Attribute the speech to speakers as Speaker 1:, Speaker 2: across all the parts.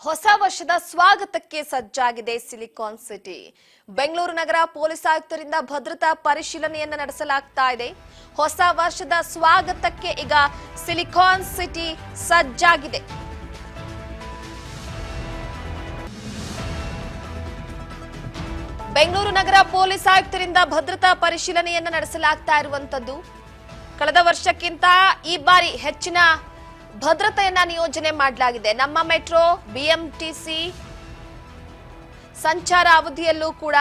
Speaker 1: ಹೊಸ ವರ್ಷದ ಸ್ವಾಗತಕ್ಕೆ ಸಜ್ಜಾಗಿದೆ ಸಿಲಿಕಾನ್ ಸಿಟಿ. ಬೆಂಗಳೂರು ನಗರ ಪೊಲೀಸ್ ಆಯುಕ್ತರಿಂದ ಭದ್ರತಾ ಪರಿಶೀಲನೆಯನ್ನು ನಡೆಸಲಾಗ್ತಾ ಇದೆ. ಹೊಸ ವರ್ಷದ ಸ್ವಾಗತಕ್ಕೆ ಈಗ ಸಿಲಿಕಾನ್ ಸಿಟಿ ಸಜ್ಜಾಗಿದೆ. ಬೆಂಗಳೂರು ನಗರ ಪೊಲೀಸ್ ಆಯುಕ್ತರಿಂದ ಭದ್ರತಾ ಪರಿಶೀಲನೆಯನ್ನು ನಡೆಸಲಾಗ್ತಾ ಇರುವಂತದ್ದು. ಕಳೆದ ವರ್ಷಕ್ಕಿಂತ ಈ ಬಾರಿ ಹೆಚ್ಚಿನ ಭದ್ರತೆಯನ್ನ ನಿಯೋಜನೆ ಮಾಡಲಾಗಿದೆ. ನಮ್ಮ ಮೆಟ್ರೋ, ಬಿಎಂಟಿಸಿ ಸಂಚಾರ ಅವಧಿಯಲ್ಲೂ ಕೂಡ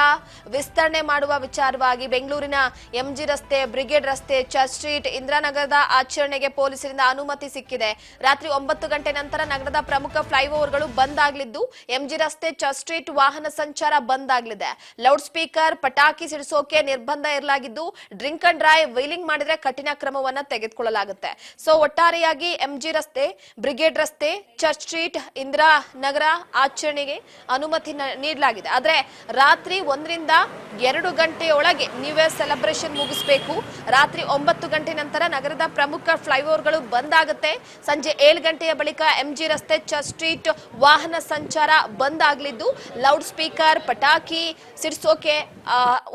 Speaker 1: ವಿಸ್ತರಣೆ ಮಾಡುವ ವಿಚಾರವಾಗಿ ಬೆಂಗಳೂರಿನ ಎಂಜಿ ರಸ್ತೆ, ಬ್ರಿಗೇಡ್ ರಸ್ತೆ, ಚರ್ಚ್ ಸ್ಟ್ರೀಟ್, ಇಂದಿರಾನಗರದ ಆಚರಣೆಗೆ ಪೊಲೀಸರಿಂದ ಅನುಮತಿ ಸಿಕ್ಕಿದೆ. ರಾತ್ರಿ 9 ಗಂಟೆ ನಂತರ ನಗರದ ಪ್ರಮುಖ ಫ್ಲೈಓವರ್ಗಳು ಬಂದ್ ಆಗಲಿದ್ದು, ಎಂಜಿ ರಸ್ತೆ, ಚರ್ಚ್ ಸ್ಟ್ರೀಟ್ ವಾಹನ ಸಂಚಾರ ಬಂದ್ ಆಗಲಿದೆ. ಲೌಡ್ ಸ್ಪೀಕರ್, ಪಟಾಕಿ ಸಿಡಿಸೋಕೆ ನಿರ್ಬಂಧ ಇರಲಾಗಿದ್ದು, ಡ್ರಿಂಕ್ ಅಂಡ್ ಡ್ರೈವ್, ವೀಲಿಂಗ್ ಮಾಡಿದ್ರೆ ಕಠಿಣ ಕ್ರಮವನ್ನ ತೆಗೆದುಕೊಳ್ಳಲಾಗುತ್ತೆ. ಸೊ ಒಟ್ಟಾರೆಯಾಗಿ ಎಂಜಿ ರಸ್ತೆ, ಬ್ರಿಗೇಡ್ ರಸ್ತೆ, ಚರ್ಚ್ ಸ್ಟ್ರೀಟ್, ಇಂದಿರಾನಗರ ಆಚರಣೆಗೆ ಅನುಮತಿ ನೀಡಲಾಗಿದೆ. ಆದ್ರೆ ರಾತ್ರಿ 1 ರಿಂದ 2 ಗಂಟೆಯೊಳಗೆ ನ್ಯೂ ಇಯರ್ ಸೆಲೆಬ್ರೇಷನ್ ಮುಗಿಸಬೇಕು. ರಾತ್ರಿ 9 ಗಂಟೆ ನಂತರ ನಗರದ ಪ್ರಮುಖ ಫ್ಲೈಓವರ್ಗಳು ಬಂದ್ ಆಗುತ್ತೆ. ಸಂಜೆ 7 ಗಂಟೆಯ ಬಳಿಕ ಎಂಜಿ ರಸ್ತೆ, ಚರ್ಚ್ ಸ್ಟ್ರೀಟ್ ವಾಹನ ಸಂಚಾರ ಬಂದ್ ಆಗಲಿದ್ದು, ಲೌಡ್ ಸ್ಪೀಕರ್, ಪಟಾಕಿ ಸಿಡಿಸೋಕೆ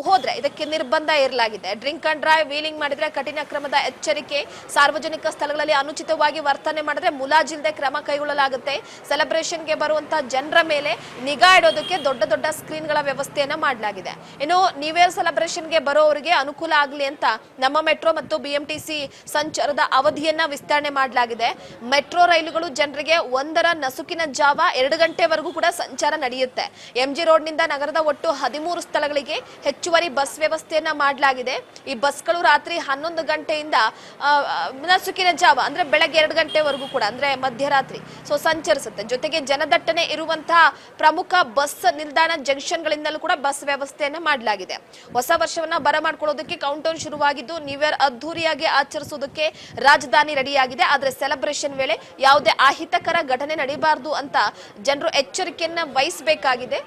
Speaker 1: ಹೋದ್ರೆ ಇದಕ್ಕೆ ನಿರ್ಬಂಧ ಇರಲಾಗಿದೆ. ಡ್ರಿಂಕ್ ಅಂಡ್ ಡ್ರೈವ್, ವೀಲಿಂಗ್ ಮಾಡಿದ್ರೆ ಕಠಿಣ ಕ್ರಮದ ಎಚ್ಚರಿಕೆ. ಸಾರ್ವಜನಿಕ ಸ್ಥಳಗಳಲ್ಲಿ ಅನುಚಿತವಾಗಿ ವರ್ತನೆ ಮಾಡಿದ್ರೆ ಮುಲಾಜಿಲ್ಲದೆ ಕ್ರಮ ಕೈಗೊಳ್ಳಲಾಗುತ್ತೆ. ಸೆಲೆಬ್ರೇಷನ್ಗೆ ಬರುವಂತಹ ಜನರ ಮೇಲೆ ನಿಗಾ ಇಡೋದಕ್ಕೆ ದೊಡ್ಡ ಸ್ಕ್ರೀನ್ಗಳ ವ್ಯವಸ್ಥೆಯನ್ನ ಮಾಡಲಾಗಿದೆ. ಇನ್ನು ನ್ಯೂ ಇಯರ್ ಸೆಲೆಬ್ರೇಷನ್ಗೆ ಬರೋವರಿಗೆ ಅನುಕೂಲ ಆಗಲಿ ಅಂತ ನಮ್ಮ ಮೆಟ್ರೋ ಮತ್ತು ಬಿಎಂಟಿಸಿ ಸಂಚಾರದ ಅವಧಿಯನ್ನ ವಿಸ್ತರಣೆ ಮಾಡಲಾಗಿದೆ. ಮೆಟ್ರೋ ರೈಲುಗಳು ಜನರಿಗೆ 1ರ ನಸುಕಿನ ಜಾವ 2 ಗಂಟೆವರೆಗೂ ಕೂಡ ಸಂಚಾರ ನಡೆಯುತ್ತೆ. ಎಂಜಿ ರೋಡ್ನಿಂದ ನಗರದ ಒಟ್ಟು 13 ಸ್ಥಳಗಳಿಗೆ ಹೆಚ್ಚುವರಿ ಬಸ್ ವ್ಯವಸ್ಥೆಯನ್ನ ಮಾಡಲಾಗಿದೆ. ಈ ಬಸ್ಗಳು ರಾತ್ರಿ 11 ಗಂಟೆಯಿಂದ ನಸುಕಿನ ಜಾವ ಅಂದ್ರೆ ಬೆಳಗ್ಗೆ 2 ಗಂಟೆವರೆಗೂ ಕೂಡ ಅಂದ್ರೆ ಮಧ್ಯರಾತ್ರಿ ಸಂಚರಿಸುತ್ತೆ. ಜೊತೆಗೆ ಜನದಟ್ಟಣೆ ಇರುವಂತಹ ಪ್ರಮುಖ ಬಸ್ ನಿಲ್ದಾಣ ಜಂಕ್ಷನ್ಗಳಿಂದಲೂ ಕೂಡ ಬಸ್ ವ್ಯವಸ್ಥೆಯನ್ನ ಮಾಡಲಾಗಿದೆ. ಹೊಸ ವರ್ಷವನ್ನ ಬರಮಾಡ್ಕೊಳ್ಳೋದಕ್ಕೆ ಕೌಂಟ್ ಡೌನ್ ಶುರುವಾಗಿದ್ದು, ನ್ಯೂ ಇಯರ್ ಅದ್ದೂರಿಯಾಗಿ ಆಚರಿಸೋದಕ್ಕೆ ರಾಜಧಾನಿ ರೆಡಿಯಾಗಿದೆ. ಆದ್ರೆ ಸೆಲೆಬ್ರೇಷನ್ ವೇಳೆ ಯಾವುದೇ ಅಹಿತಕರ ಘಟನೆ ನಡೆಯಬಾರದು ಅಂತ ಜನರು ಎಚ್ಚರಿಕೆಯನ್ನ ವಹಿಸಬೇಕಾಗಿದೆ.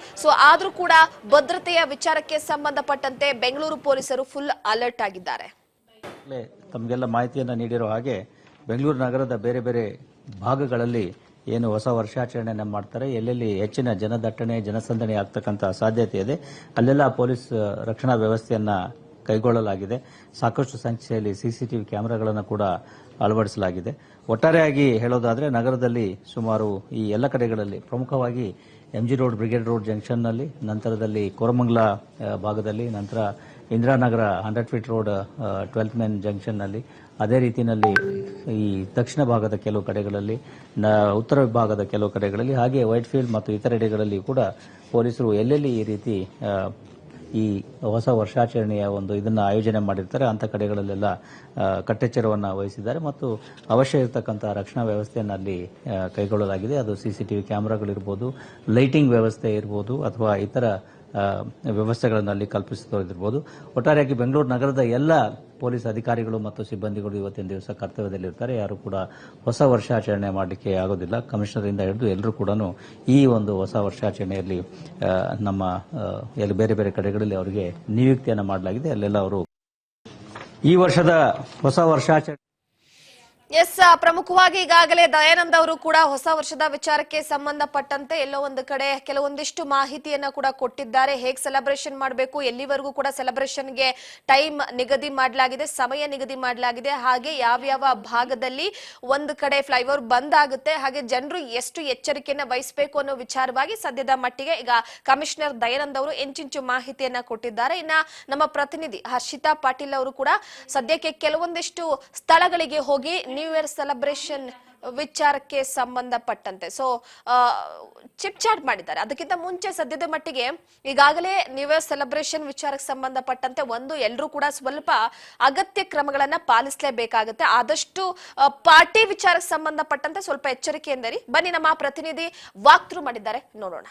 Speaker 1: ಆದ್ರೂ ಕೂಡ ಭದ್ರತೆಯ ವಿಚಾರಕ್ಕೆ ಸಂಬಂಧಪಟ್ಟಂತೆ ಬೆಂಗಳೂರು ಪೊಲೀಸರು ಫುಲ್ ಅಲರ್ಟ್ ಆಗಿದ್ದಾರೆ.
Speaker 2: ತಮಗೆಲ್ಲ ಮಾಹಿತಿಯನ್ನ ನೀಡಿರೋ ಹಾಗೆ ಬೆಂಗಳೂರು ನಗರದ ಬೇರೆ ಬೇರೆ ಭಾಗಗಳಲ್ಲಿ ಏನು ಹೊಸ ವರ್ಷಾಚರಣೆಯನ್ನು ಮಾಡ್ತಾರೆ, ಎಲ್ಲೆಲ್ಲಿ ಹೆಚ್ಚಿನ ಜನದಟ್ಟಣೆ, ಜನಸಂದಣಿ ಆಗ್ತಕ್ಕಂಥ ಸಾಧ್ಯತೆ ಇದೆ, ಅಲ್ಲೆಲ್ಲ ಪೊಲೀಸ್ ರಕ್ಷಣಾ ವ್ಯವಸ್ಥೆಯನ್ನ ಕೈಗೊಳ್ಳಲಾಗಿದೆ. ಸಾಕಷ್ಟು ಸಂಖ್ಯೆಯಲ್ಲಿ ಸಿಸಿಟಿವಿ ಕ್ಯಾಮೆರಾಗಳನ್ನು ಕೂಡ ಅಳವಡಿಸಲಾಗಿದೆ. ಒಟ್ಟಾರೆಯಾಗಿ ಹೇಳೋದಾದ್ರೆ ನಗರದಲ್ಲಿ ಸುಮಾರು ಈ ಎಲ್ಲ ಕಡೆಗಳಲ್ಲಿ ಪ್ರಮುಖವಾಗಿ ಎಂಜಿ ರೋಡ್, ಬ್ರಿಗೇಡ್ ರೋಡ್ ಜಂಕ್ಷನ್ನಲ್ಲಿ, ನಂತರದಲ್ಲಿ ಕೋರಮಂಗಲ ಭಾಗದಲ್ಲಿ, ನಂತರ Indiranagar 100 feet road 12th main ಜಂಕ್ಷನ್ನಲ್ಲಿ, ಅದೇ ರೀತಿಯಲ್ಲಿ ಈ ದಕ್ಷಿಣ ಭಾಗದ ಕೆಲವು ಕಡೆಗಳಲ್ಲಿ, ಉತ್ತರ ಭಾಗದ ಕೆಲವು ಕಡೆಗಳಲ್ಲಿ, ಹಾಗೆ ವೈಟ್ ಫೀಲ್ಡ್ ಮತ್ತು ಇತರೆಡೆಗಳಲ್ಲಿ ಕೂಡ ಪೊಲೀಸರು ಎಲ್ಲೆಲ್ಲಿ ಈ ರೀತಿ ಈ ಹೊಸ ವರ್ಷಾಚರಣೆಯ ಇದನ್ನ ಆಯೋಜನೆ ಮಾಡಿರ್ತಾರೆ ಅಂತ ಕಡೆಗಳಲ್ಲೆಲ್ಲ ಕಟ್ಟೆಚ್ಚರವನ್ನು ವಹಿಸಿದ್ದಾರೆ ಮತ್ತು ಅವಶ್ಯ ಇರತಕ್ಕಂಥ ರಕ್ಷಣಾ ವ್ಯವಸ್ಥೆಯನ್ನು ಅಲ್ಲಿ ಕೈಗೊಳ್ಳಲಾಗಿದೆ. ಅದು ಸಿಸಿಟಿವಿ ಕ್ಯಾಮೆರಾಗಳಿರ್ಬೋದು, ಲೈಟಿಂಗ್ ವ್ಯವಸ್ಥೆ ಇರ್ಬೋದು, ಅಥವಾ ಇತರ ವ್ಯವಸ್ಥೆಗಳನ್ನು ಅಲ್ಲಿ ಕಲ್ಪಿಸುತ್ತಿರಬಹುದು. ಒಟ್ಟಾರೆಯಾಗಿ ಬೆಂಗಳೂರು ನಗರದ ಎಲ್ಲ ಪೊಲೀಸ್ ಅಧಿಕಾರಿಗಳು ಮತ್ತು ಸಿಬ್ಬಂದಿಗಳು ಇವತ್ತಿನ ದಿವಸ ಕರ್ತವ್ಯದಲ್ಲಿರ್ತಾರೆ. ಯಾರು ಕೂಡ ಹೊಸ ವರ್ಷಾಚರಣೆ ಮಾಡಲಿಕ್ಕೆ ಆಗೋದಿಲ್ಲ. ಕಮಿಷನರ್ ಇಂದ ಹಿಡಿದು ಎಲ್ಲರೂ ಕೂಡ ಈ ಹೊಸ ವರ್ಷಾಚರಣೆಯಲ್ಲಿ ನಮ್ಮ ಬೇರೆ ಬೇರೆ ಕಡೆಗಳಲ್ಲಿ ಅವರಿಗೆ ನಿಯುಕ್ತಿಯನ್ನು ಮಾಡಲಾಗಿದೆ. ಅಲ್ಲೆಲ್ಲ ಅವರು ಈ ವರ್ಷದ ಹೊಸ ವರ್ಷಾಚರಣೆ
Speaker 1: ಪ್ರಮುಖವಾಗಿ ಈಗಾಗಲೇ ದಯಾನಂದ್ ಅವರು ಕೂಡ ಹೊಸ ವರ್ಷದ ವಿಚಾರಕ್ಕೆ ಸಂಬಂಧಪಟ್ಟಂತೆ ಎಲ್ಲೋ ಒಂದು ಕಡೆ ಕೆಲವೊಂದಿಷ್ಟು ಮಾಹಿತಿಯನ್ನ ಕೂಡ ಕೊಟ್ಟಿದ್ದಾರೆ. ಹೇಗೆ ಸೆಲೆಬ್ರೇಷನ್ ಮಾಡಬೇಕು, ಎಲ್ಲಿವರೆಗೂ ಕೂಡ ಸೆಲೆಬ್ರೇಷನ್ಗೆ ಟೈಮ್ ನಿಗದಿ ಮಾಡಲಾಗಿದೆ, ಸಮಯ ನಿಗದಿ ಮಾಡಲಾಗಿದೆ, ಹಾಗೆ ಯಾವ್ಯಾವ ಭಾಗದಲ್ಲಿ ಒಂದು ಕಡೆ ಫ್ಲೈಓವರ್ ಬಂದ್ ಆಗುತ್ತೆ, ಹಾಗೆ ಜನರು ಎಷ್ಟು ಎಚ್ಚರಿಕೆಯನ್ನ ವಹಿಸಬೇಕು ಅನ್ನೋ ವಿಚಾರವಾಗಿ ಸದ್ಯದ ಮಟ್ಟಿಗೆ ಈಗ ಕಮಿಷನರ್ ದಯಾನಂದ್ ಅವರು ಇಂಚಿಂಚು ಮಾಹಿತಿಯನ್ನ ಕೊಟ್ಟಿದ್ದಾರೆ. ಇನ್ನ ನಮ್ಮ ಪ್ರತಿನಿಧಿ ಹರ್ಷಿತಾ ಪಾಟೀಲ್ ಅವರು ಕೂಡ ಸದ್ಯಕ್ಕೆ ಕೆಲವೊಂದಿಷ್ಟು ಸ್ಥಳಗಳಿಗೆ ಹೋಗಿ ನ್ಯೂ ಇಯರ್ ಸೆಲೆಬ್ರೇಷನ್ ವಿಚಾರಕ್ಕೆ ಸಂಬಂಧಪಟ್ಟಂತೆ ಚಿಪ್ ಚಾಟ್ ಮಾಡಿದ್ದಾರೆ. ಅದಕ್ಕಿಂತ ಮುಂಚೆ ಸದ್ಯದ ಮಟ್ಟಿಗೆ ಈಗಾಗಲೇ ನ್ಯೂ ಇಯರ್ ಸೆಲೆಬ್ರೇಷನ್ ವಿಚಾರಕ್ಕೆ ಸಂಬಂಧಪಟ್ಟಂತೆ ಎಲ್ಲರೂ ಕೂಡ ಸ್ವಲ್ಪ ಅಗತ್ಯ ಕ್ರಮಗಳನ್ನ ಪಾಲಿಸಲೇಬೇಕಾಗುತ್ತೆ. ಆದಷ್ಟು ಪಾರ್ಟಿ ವಿಚಾರಕ್ಕೆ ಸಂಬಂಧಪಟ್ಟಂತೆ ಸ್ವಲ್ಪ ಎಚ್ಚರಿಕೆಯಿಂದರಿ. ಬನ್ನಿ, ನಮ್ಮ ಪ್ರತಿನಿಧಿ ವಾಕ್ ಥ್ರೂ ಮಾಡಿದ್ದಾರೆ, ನೋಡೋಣ.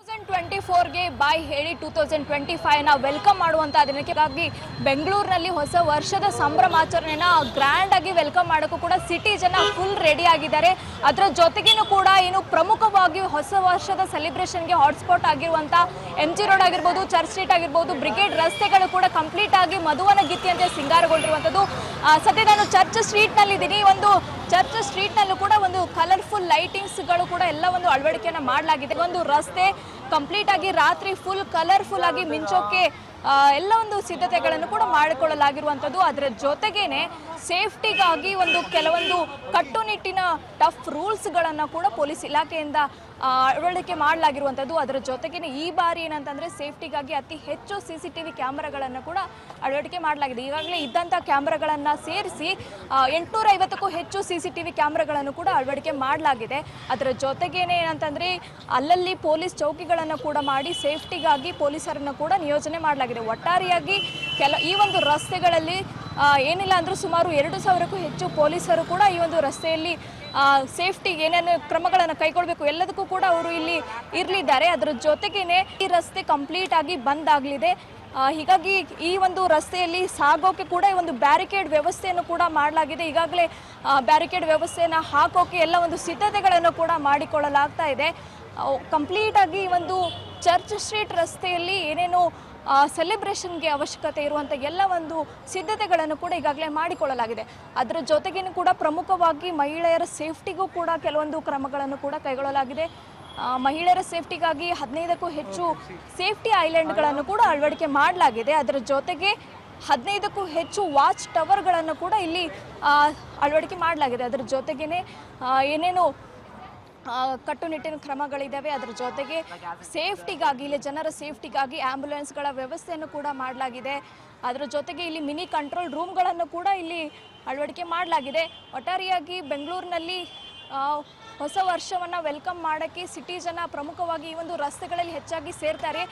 Speaker 3: 2024ಗೆ ಬಾಯ್ ಹೇಳಿ 2025ನ ವೆಲ್ಕಮ್ ಮಾಡುವಂತ ದಿನಕ್ಕಾಗಿ ಬೆಂಗಳೂರಿನಲ್ಲಿ ಹೊಸ ವರ್ಷದ ಸಂಭ್ರಮಾಚರಣೆನ ಗ್ರ್ಯಾಂಡ್ ಆಗಿ ವೆಲ್ಕಮ್ ಮಾಡೋಕ್ಕೂ ಕೂಡ ಸಿಟಿ ಜನ ಫುಲ್ ರೆಡಿ ಆಗಿದ್ದಾರೆ. ಅದರ ಜೊತೆಗೇನು ಕೂಡ ಏನು ಪ್ರಮುಖವಾಗಿ ಹೊಸ ವರ್ಷದ ಸೆಲೆಬ್ರೇಷನ್ಗೆ ಹಾಟ್ಸ್ಪಾಟ್ ಆಗಿರುವಂತ ಎಂಜಿ ರೋಡ್ ಆಗಿರ್ಬೋದು, ಚರ್ಚ್ ಸ್ಟ್ರೀಟ್ ಆಗಿರ್ಬೋದು, ಬ್ರಿಗೇಡ್ ರಸ್ತೆಗಳು ಕೂಡ ಕಂಪ್ಲೀಟ್ ಆಗಿ ಮಧುವನ ಗೀತೆಯಂತೆ ಸಿಂಗಾರಗೊಂಡಿರುವಂಥದ್ದು. ಸದ್ಯ ನಾನು ಚರ್ಚ್ ಸ್ಟ್ರೀಟ್ ನಲ್ಲಿ ಇದ್ದೀನಿ. ಒಂದು ಚರ್ಚ್ ಸ್ಟ್ರೀಟ್ ನಲ್ಲೂ ಕೂಡ ಒಂದು ಕಲರ್ಫುಲ್ ಲೈಟಿಂಗ್ಸ್ಗಳು ಕೂಡ ಎಲ್ಲ ಒಂದು ಅಳವಡಿಕೆಯನ್ನ ಮಾಡಲಾಗಿದೆ. ಒಂದು ರಸ್ತೆ ಕಂಪ್ಲೀಟ್ ಆಗಿ ರಾತ್ರಿ ಫುಲ್ ಕಲರ್ಫುಲ್ ಆಗಿ ಮಿಂಚೋಕೆ ಎಲ್ಲ ಒಂದು ಸಿದ್ಧತೆಗಳನ್ನು ಕೂಡ ಮಾಡಿಕೊಳ್ಳಲಾಗಿರುವಂಥದ್ದು. ಅದರ ಜೊತೆಗೇನೆ ಸೇಫ್ಟಿಗಾಗಿ ಒಂದು ಕೆಲವೊಂದು ಕಟ್ಟುನಿಟ್ಟಿನ ಟಫ್ ರೂಲ್ಸ್ಗಳನ್ನು ಕೂಡ ಪೊಲೀಸ್ ಇಲಾಖೆಯಿಂದ ಅಳವಡಿಕೆ ಮಾಡಲಾಗಿರುವಂಥದ್ದು. ಅದರ ಜೊತೆಗೇನೆ ಈ ಬಾರಿ ಏನಂತಂದರೆ ಸೇಫ್ಟಿಗಾಗಿ ಅತಿ ಹೆಚ್ಚು CCTV ಕ್ಯಾಮ್ರಾಗಳನ್ನು ಕೂಡ ಅಳವಡಿಕೆ ಮಾಡಲಾಗಿದೆ. ಈಗಾಗಲೇ ಇದ್ದಂಥ ಕ್ಯಾಮ್ರಾಗಳನ್ನು ಸೇರಿಸಿ 850ಕ್ಕೂ ಹೆಚ್ಚು CCTV ಕ್ಯಾಮ್ರಾಗಳನ್ನು ಕೂಡ ಅಳವಡಿಕೆ ಮಾಡಲಾಗಿದೆ. ಅದರ ಜೊತೆಗೇನೆ ಏನಂತಂದರೆ ಅಲ್ಲಲ್ಲಿ ಪೊಲೀಸ್ ಚೌಕಿಗಳನ್ನು ಕೂಡ ಮಾಡಿ ಸೇಫ್ಟಿಗಾಗಿ ಪೊಲೀಸರನ್ನು ಕೂಡ ನಿಯೋಜನೆ ಮಾಡಲಾಗಿದೆ. ಒಟ್ಟಾರೆಯಾಗಿ ಈ ಒಂದು ರಸ್ತೆಗಳಲ್ಲಿ ಏನಿಲ್ಲ ಅಂದರೂ ಸುಮಾರು 2000ಕ್ಕೂ ಹೆಚ್ಚು ಪೊಲೀಸರು ಕೂಡ ಈ ಒಂದು ರಸ್ತೆಯಲ್ಲಿ ಸೇಫ್ಟಿಗೆ ಏನೇನು ಕ್ರಮಗಳನ್ನು ಕೈಗೊಳ್ಳಬೇಕು ಎಲ್ಲದಕ್ಕೂ ಕೂಡ ಅವರು ಇಲ್ಲಿ ಇರಲಿದ್ದಾರೆ. ಅದರ ಜೊತೆಗೇನೆ ಈ ರಸ್ತೆ ಕಂಪ್ಲೀಟ್ ಆಗಿ ಬಂದ್ ಆಗಲಿದೆ. ಹೀಗಾಗಿ ಈ ಒಂದು ರಸ್ತೆಯಲ್ಲಿ ಸಾಗೋಕೆ ಕೂಡ ಒಂದು ಬ್ಯಾರಿಕೇಡ್ ವ್ಯವಸ್ಥೆಯನ್ನು ಕೂಡ ಮಾಡಲಾಗಿದೆ. ಈಗಾಗಲೇ ಬ್ಯಾರಿಕೇಡ್ ವ್ಯವಸ್ಥೆಯನ್ನು ಹಾಕೋಕೆ ಎಲ್ಲ ಒಂದು ಸಿದ್ಧತೆಗಳನ್ನು ಕೂಡ ಮಾಡಿಕೊಳ್ಳಲಾಗ್ತಾ ಇದೆ. ಕಂಪ್ಲೀಟ್ ಆಗಿ ಒಂದು ಚರ್ಚ್ ಸ್ಟ್ರೀಟ್ ರಸ್ತೆಯಲ್ಲಿ ಏನೇನು ಸೆಲೆಬ್ರೇಷನ್ಗೆ ಅವಶ್ಯಕತೆ ಇರುವಂಥ ಎಲ್ಲ ಒಂದು ಸಿದ್ಧತೆಗಳನ್ನು ಕೂಡ ಈಗಾಗಲೇ ಮಾಡಿಕೊಳ್ಳಲಾಗಿದೆ. ಅದರ ಜೊತೆಗೇನು ಕೂಡ ಪ್ರಮುಖವಾಗಿ ಮಹಿಳೆಯರ ಸೇಫ್ಟಿಗೂ ಕೂಡ ಕೆಲವೊಂದು ಕ್ರಮಗಳನ್ನು ಕೂಡ ಕೈಗೊಳ್ಳಲಾಗಿದೆ. ಮಹಿಳೆಯರ ಸೇಫ್ಟಿಗಾಗಿ 15ಕ್ಕೂ ಹೆಚ್ಚು ಸೇಫ್ಟಿ ಐಲ್ಯಾಂಡ್ಗಳನ್ನು ಕೂಡ ಅಳವಡಿಕೆ ಮಾಡಲಾಗಿದೆ. ಅದರ ಜೊತೆಗೆ 15ಕ್ಕೂ ಹೆಚ್ಚು ವಾಚ್ ಟವರ್ಗಳನ್ನು ಕೂಡ ಇಲ್ಲಿ ಅಳವಡಿಕೆ ಮಾಡಲಾಗಿದೆ. ಅದರ ಜೊತೆಗೇ ಏನೇನು ಕಟ್ಟುನಿಟ್ಟಿನ ಕ್ರಮಗಳಿದ್ದಾವೆ. ಅದರ ಜೊತೆಗೆ ಸೇಫ್ಟಿಗಾಗಿ ಇಲ್ಲಿ ಜನರ ಸೇಫ್ಟಿಗಾಗಿ ಆ್ಯಂಬುಲೆನ್ಸ್ಗಳ ವ್ಯವಸ್ಥೆಯನ್ನು ಕೂಡ ಮಾಡಲಾಗಿದೆ. ಅದರ ಜೊತೆಗೆ ಇಲ್ಲಿ ಮಿನಿ ಕಂಟ್ರೋಲ್ ರೂಮ್ಗಳನ್ನು ಕೂಡ ಇಲ್ಲಿ ಅಳವಡಿಕೆ ಮಾಡಲಾಗಿದೆ. ಒಟ್ಟಾರೆಯಾಗಿ ಬೆಂಗಳೂರಿನಲ್ಲಿ ಹೊಸ ವರ್ಷವನ್ನು ವೆಲ್ಕಮ್ ಮಾಡೋಕ್ಕೆ ಸಿಟಿ ಜನ ಪ್ರಮುಖವಾಗಿ ಈ ಒಂದು ರಸ್ತೆಗಳಲ್ಲಿ ಹೆಚ್ಚಾಗಿ ಸೇರ್ತಾರೆ.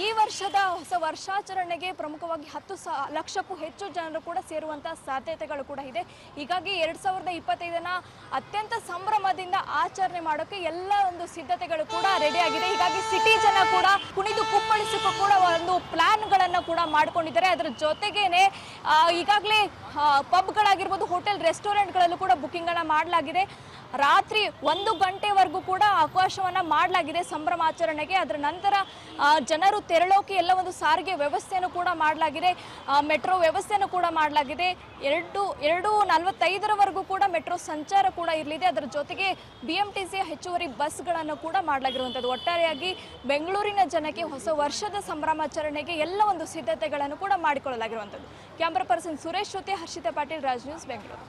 Speaker 3: ಈ ವರ್ಷದ ಹೊಸ ವರ್ಷಾಚರಣೆಗೆ ಪ್ರಮುಖವಾಗಿ 10 ಲಕ್ಷಕ್ಕೂ ಹೆಚ್ಚು ಜನರು ಕೂಡ ಸೇರುವಂಥ ಸಾಧ್ಯತೆಗಳು ಕೂಡ ಇದೆ. ಹೀಗಾಗಿ 2025ನ ಅತ್ಯಂತ ಸಂಭ್ರಮದಿಂದ ಆಚರಣೆ ಮಾಡೋಕ್ಕೆ ಎಲ್ಲ ಒಂದು ಸಿದ್ಧತೆಗಳು ಕೂಡ ರೆಡಿಯಾಗಿದೆ. ಹೀಗಾಗಿ ಸಿಟಿ ಜನ ಕೂಡ ಕುಣಿದು ಕುಪ್ಪಳಿಸಕ್ಕೂ ಕೂಡ ಒಂದು ಪ್ಲಾನ್ಗಳನ್ನು ಕೂಡ ಮಾಡ್ಕೊಂಡಿದ್ದಾರೆ. ಅದರ ಜೊತೆಗೇನೆ ಈಗಾಗಲೇ ಪಬ್ಗಳಾಗಿರ್ಬೋದು, ಹೋಟೆಲ್ ರೆಸ್ಟೋರೆಂಟ್ಗಳಲ್ಲೂ ಕೂಡ ಬುಕ್ಕಿಂಗ್ಗಳನ್ನು ಮಾಡಲಾಗಿದೆ. ರಾತ್ರಿ 1 ಗಂಟೆವರೆಗೂ ಕೂಡ ಅವಕಾಶವನ್ನು ಮಾಡಲಾಗಿದೆ ಸಂಭ್ರಮಾಚರಣೆಗೆ. ಅದರ ನಂತರ ಜನರು ತೆರಳೋಕೆ ಎಲ್ಲ ಒಂದು ಸಾರಿಗೆ ವ್ಯವಸ್ಥೆಯನ್ನು ಕೂಡ ಮಾಡಲಾಗಿದೆ. ಮೆಟ್ರೋ ವ್ಯವಸ್ಥೆಯನ್ನು ಕೂಡ ಮಾಡಲಾಗಿದೆ. 2:45 ಕೂಡ ಮೆಟ್ರೋ ಸಂಚಾರ ಕೂಡ ಇರಲಿದೆ. ಅದರ ಜೊತೆಗೆ BMTC ಹೆಚ್ಚುವರಿ ಬಸ್ಗಳನ್ನು ಕೂಡ ಮಾಡಲಾಗಿರುವಂಥದ್ದು. ಒಟ್ಟಾರೆಯಾಗಿ ಬೆಂಗಳೂರಿನ ಜನಕ್ಕೆ ಹೊಸ ವರ್ಷದ ಸಂಭ್ರಮಾಚರಣೆಗೆ ಎಲ್ಲ ಒಂದು ಸಿದ್ಧತೆಗಳನ್ನು ಕೂಡ ಮಾಡಿಕೊಳ್ಳಲಾಗಿರುವಂಥದ್ದು. ಕ್ಯಾಮ್ರಾ ಪರ್ಸನ್ ಸುರೇಶ್ ಜೊತೆ ಹರ್ಷಿತಾ ಪಾಟೀಲ್, ರಾಜ್ ನ್ಯೂಸ್, ಬೆಂಗಳೂರು.